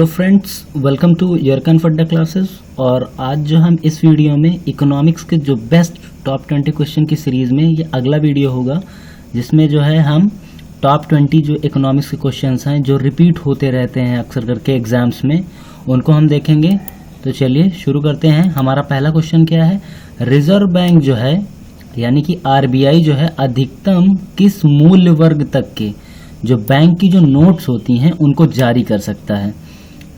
तो friends, welcome to यरकन फड्डा classes. और आज जो हम इस वीडियो में इकोनॉमिक्स के जो बेस्ट टॉप 20 क्वेश्चन की सीरीज़ में ये अगला वीडियो होगा, जिसमें जो है हम टॉप 20 जो इकोनॉमिक्स के क्वेश्चंस हैं जो रिपीट होते रहते हैं अक्सर करके एग्जाम्स में, उनको हम देखेंगे। तो चलिए शुरू करते हैं। हमारा पहला क्वेश्चन क्या है? रिजर्व बैंक जो है यानी कि आरबीआई जो है अधिकतम किस मूल्य वर्ग तक के जो बैंक की जो नोट्स होती हैं उनको जारी कर सकता है।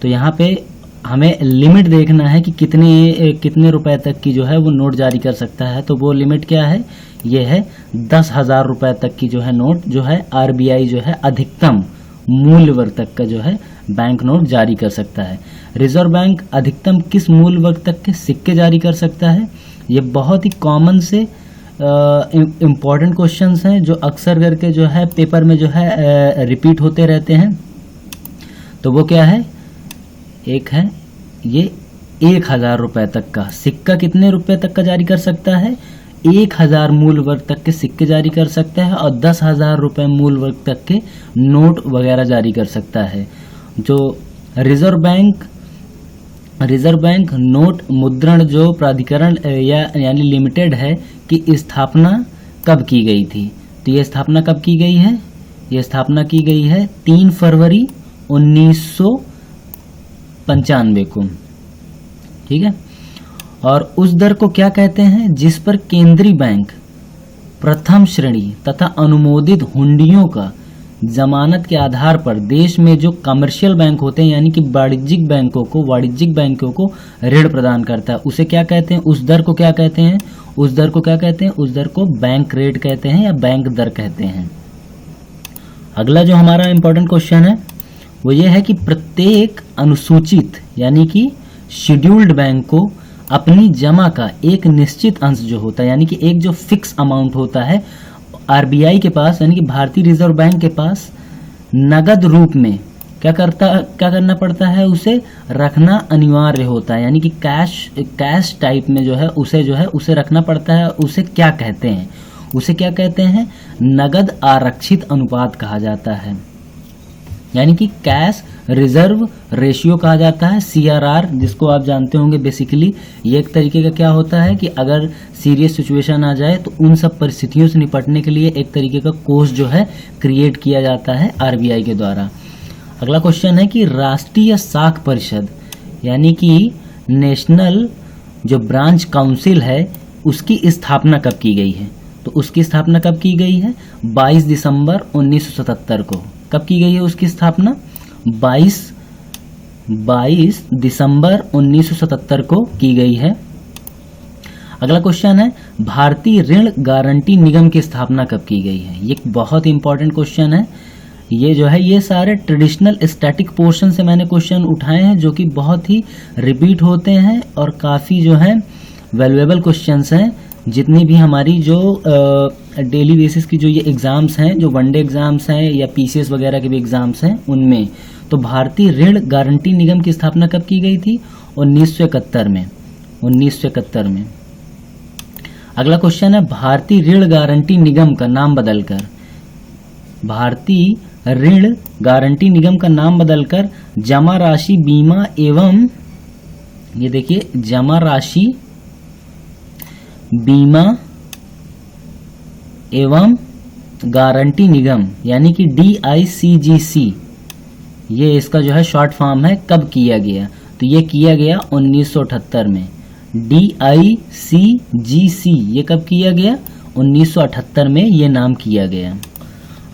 तो यहाँ पे हमें लिमिट देखना है कि कितने रुपए तक की जो है वो नोट जारी कर सकता है। तो वो लिमिट क्या है? ये है 10,000 रुपए तक की जो है नोट जो है आरबीआई जो है अधिकतम मूल्य वर्ग तक का जो है बैंक नोट जारी कर सकता है। रिजर्व बैंक अधिकतम किस मूल्य वर्ग तक के सिक्के जारी कर सकता है? ये बहुत ही कॉमन से इम्पॉर्टेंट क्वेश्चंस हैं जो अक्सर करके जो है पेपर में जो है रिपीट होते रहते हैं। तो वो क्या है? एक है ये 1,000 रुपए तक का सिक्का कितने रुपए तक का जारी कर सकता है? 1,000 मूल वर्ग तक के सिक्के जारी कर सकता है और 10,000 रुपए मूल वर्ग तक के नोट वगैरह जारी कर सकता है। जो रिजर्व बैंक नोट मुद्रण जो प्राधिकरण यानी लिमिटेड है कि स्थापना कब की गई थी? तो ये स्थापना कब की गई है? ये स्थापना की गई है 3 फरवरी 1995 को। ठीक है। और उस दर को क्या कहते हैं जिस पर केंद्रीय बैंक प्रथम श्रेणी तथा अनुमोदित हुंडियों का जमानत के आधार पर देश में जो कमर्शियल बैंक होते हैं यानी कि वाणिज्यिक बैंकों को ऋण प्रदान करता है, उसे क्या कहते हैं? उस दर को क्या कहते हैं? उस दर को बैंक रेट कहते हैं या बैंक दर कहते हैं। अगला जो हमारा इंपॉर्टेंट क्वेश्चन है वो ये है कि प्रत्येक अनुसूचित यानी कि शेड्यूल्ड बैंक को अपनी जमा का एक निश्चित अंश जो होता है यानी कि एक जो फिक्स अमाउंट होता है आरबीआई के पास यानी कि भारतीय रिजर्व बैंक के पास नगद रूप में क्या करना पड़ता है? उसे रखना अनिवार्य होता है यानी कि कैश टाइप में जो है उसे रखना पड़ता है। उसे क्या कहते हैं? नगद आरक्षित अनुपात कहा जाता है यानी कि कैश रिजर्व रेशियो कहा जाता है, CRR, जिसको आप जानते होंगे। बेसिकली ये एक तरीके का क्या होता है कि अगर सीरियस सिचुएशन आ जाए तो उन सब परिस्थितियों से निपटने के लिए एक तरीके का कोष जो है क्रिएट किया जाता है आरबीआई के द्वारा। अगला क्वेश्चन है कि राष्ट्रीय साख परिषद यानी कि नेशनल जो ब्रांच काउंसिल है उसकी स्थापना कब की गई है? तो उसकी स्थापना कब की गई है? 22 दिसंबर 1977 को। कब की गई है उसकी स्थापना? 22 दिसंबर 1977 को की गई है। अगला क्वेश्चन है भारतीय ऋण गारंटी निगम की स्थापना कब की गई है? ये बहुत इंपॉर्टेंट क्वेश्चन है। ये जो है ये सारे ट्रेडिशनल स्टैटिक पोर्शन से मैंने क्वेश्चन उठाए हैं जो कि बहुत ही रिपीट होते हैं और काफ़ी जो है वैल्यूएबल क्वेश्चंस हैं। जितनी भी हमारी जो डेली बेसिस की जो ये एग्ज़ाम्स हैं, जो वनडे एग्ज़ाम्स हैं या पीसीएस वगैरह के भी एग्ज़ाम्स हैं उनमें, तो भारतीय ऋण गारंटी निगम की स्थापना कब की गई थी? 1971 में। अगला क्वेश्चन है भारतीय ऋण गारंटी निगम का नाम बदलकर जमा राशि बीमा एवं, ये देखिए, जमा राशि बीमा एवं गारंटी निगम यानी कि DICGC, ये इसका जो है शॉर्ट फॉर्म है। कब किया गया? तो ये किया गया 1978 में। DICGC ये कब किया गया? 1978 में ये नाम किया गया।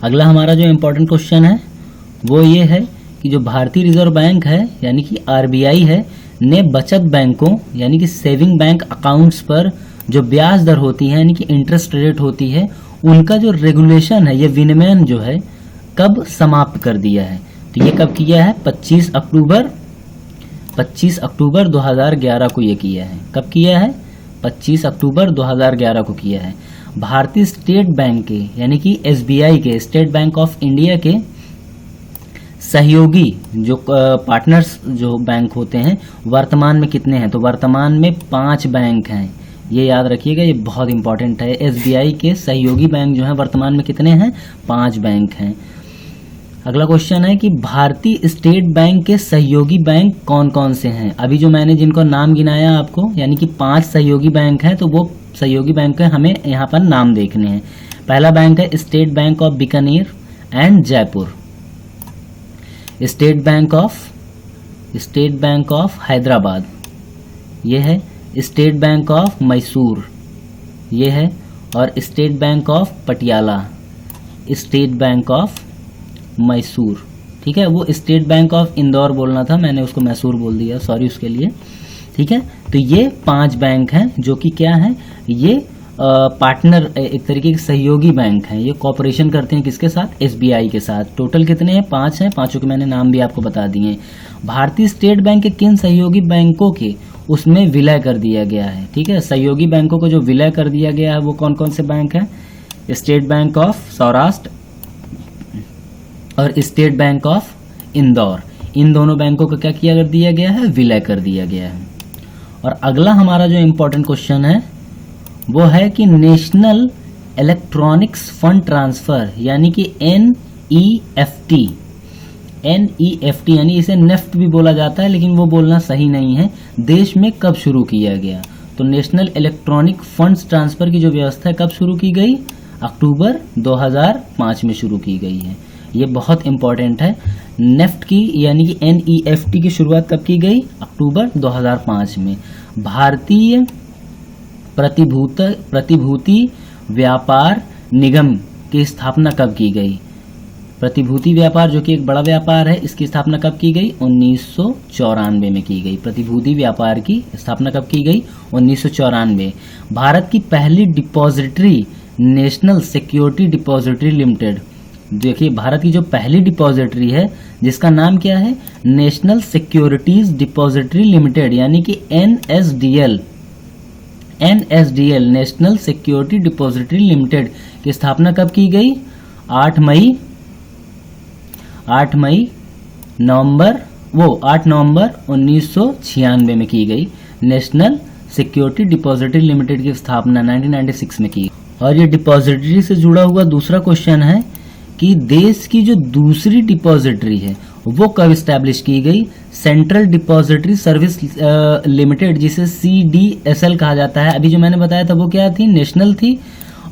अगला हमारा जो इम्पोर्टेंट क्वेश्चन है वो ये है कि जो भारतीय रिजर्व बैंक है यानी कि आरबीआई है ने बचत बैंकों यानी कि सेविंग बैंक अकाउंट्स पर जो ब्याज दर होती है यानी कि इंटरेस्ट रेट होती है उनका जो रेगुलेशन है, ये विनियमन जो है कब समाप्त कर दिया है? तो ये कब किया है? 25 अक्टूबर 2011 को ये किया है। कब किया है? 25 अक्टूबर 2011 को किया है। भारतीय स्टेट बैंक के यानी कि SBI के, स्टेट बैंक ऑफ इंडिया के सहयोगी जो पार्टनर्स जो बैंक होते हैं वर्तमान में कितने हैं? तो वर्तमान में 5 बैंक हैं। ये याद रखिएगा, ये बहुत इंपॉर्टेंट है। SBI के सहयोगी बैंक जो है वर्तमान में कितने हैं? 5 बैंक हैं। अगला क्वेश्चन है कि भारतीय स्टेट बैंक के सहयोगी बैंक कौन कौन से हैं। अभी जो मैंने जिनको नाम गिनाया आपको, यानी कि 5 सहयोगी बैंक हैं, तो वो सहयोगी बैंक के हमें यहाँ पर नाम देखने हैं। पहला बैंक है state bank of Bikaner and Jaipur, state bank of Hyderabad, ये है स्टेट बैंक ऑफ मैसूर, ये है, और state bank of Patiala, state bank of Mysore. ठीक है, वो स्टेट बैंक ऑफ इंदौर बोलना था, मैंने उसको मैसूर बोल दिया, सॉरी उसके लिए। ठीक है, तो ये 5 बैंक हैं जो कि क्या है, ये पार्टनर, एक तरीके के सहयोगी बैंक हैं। ये कॉपरेशन करते हैं किसके साथ, एसबीआई के साथ। टोटल कितने हैं, 5 हैं, पांचों के मैंने नाम भी आपको बता दिए। भारतीय स्टेट बैंक के किन सहयोगी बैंकों के उसमें विलय कर दिया गया है। ठीक है, सहयोगी बैंकों को जो विलय कर दिया गया है वो कौन कौन से बैंक हैं, स्टेट बैंक ऑफ सौराष्ट्र और स्टेट बैंक ऑफ इंदौर। इन दोनों बैंकों को क्या किया कर दिया गया है, विलय कर दिया गया है। और अगला हमारा जो इम्पोर्टेंट क्वेश्चन है वो है कि नेशनल इलेक्ट्रॉनिक्स फंड ट्रांसफर यानी कि NEFT यानी इसे नेफ्ट भी बोला जाता है, लेकिन वो बोलना सही नहीं है, देश में कब शुरू किया गया। तो नेशनल इलेक्ट्रॉनिक फंड्स ट्रांसफर की जो व्यवस्था है कब शुरू की गई, अक्टूबर 2005 में शुरू की गई है। ये बहुत इंपॉर्टेंट है। नेफ्ट की यानी कि NEFT की शुरुआत कब की गई, अक्टूबर 2005 में। भारतीय प्रतिभूति व्यापार निगम की स्थापना कब की गई, प्रतिभूति व्यापार जो कि एक बड़ा व्यापार है, इसकी स्थापना कब की गई, 1994 में की गई। प्रतिभूति व्यापार की स्थापना कब की गई, 1994। भारत की पहली depository national security depository limited, देखिए भारत की जो पहली डिपॉजिटरी है जिसका नाम क्या है, नेशनल सिक्योरिटीज डिपॉजिटरी लिमिटेड यानी कि NSDL national security depository limited की स्थापना कब की गई, 8 नवंबर 1996 में की गई। नेशनल सिक्योरिटी डिपॉजिटरी लिमिटेड की स्थापना 1996 में की। और ये डिपॉजिटरी से जुड़ा हुआ दूसरा क्वेश्चन है कि देश की जो दूसरी डिपॉजिटरी है वो कब स्टैब्लिश की गई, सेंट्रल डिपॉजिटरी सर्विस लिमिटेड जिसे CDSL कहा जाता है। अभी जो मैंने बताया था वो क्या थी, नेशनल थी,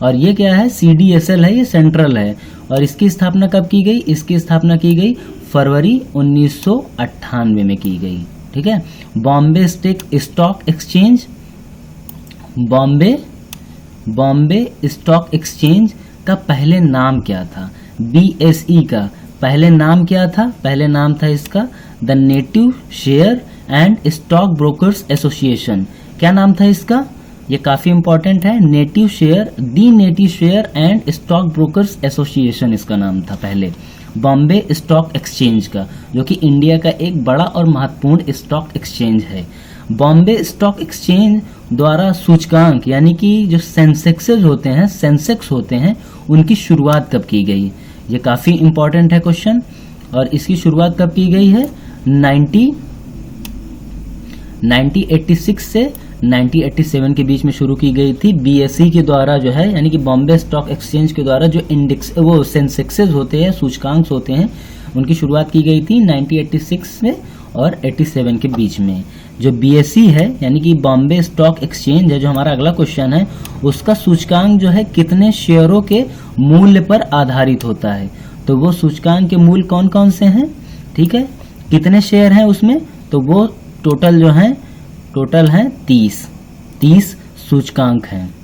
और ये क्या है, CDSL है, ये सेंट्रल है। और इसकी स्थापना कब की गई, इसकी स्थापना की गई फरवरी 1998 में की गई। ठीक है, बॉम्बे स्टॉक एक्सचेंज का पहले नाम क्या था, BSE का पहले नाम क्या था, पहले नाम था इसका the native share and stock brokers association. क्या नाम था इसका, ये काफी इंपॉर्टेंट है, native share and stock brokers association इसका नाम था पहले, बॉम्बे स्टॉक एक्सचेंज का, जो कि इंडिया का एक बड़ा और महत्वपूर्ण स्टॉक एक्सचेंज है। बॉम्बे स्टॉक एक्सचेंज द्वारा सूचकांक यानी कि जो सेंसेक्स होते हैं उनकी शुरुआत कब की गई, ये काफी इंपॉर्टेंट है क्वेश्चन। और इसकी शुरुआत कब की गई है, 1986 से 1987 के बीच में शुरू की गई थी। BSE के द्वारा जो है यानी कि बॉम्बे स्टॉक एक्सचेंज के द्वारा जो इंडेक्स वो सेंसेक्सेस होते हैं, सूचकांक होते हैं, उनकी शुरुआत की गई थी 1986 में और 87 के बीच में। जो BSE है यानी कि बॉम्बे स्टॉक एक्सचेंज है, जो हमारा अगला क्वेश्चन है, उसका सूचकांक जो है कितने शेयरों के मूल्य पर आधारित होता है। तो वो सूचकांक के मूल्य कौन कौन से हैं, ठीक है, कितने शेयर हैं उसमें, तो वो टोटल हैं 30 सूचकांक हैं।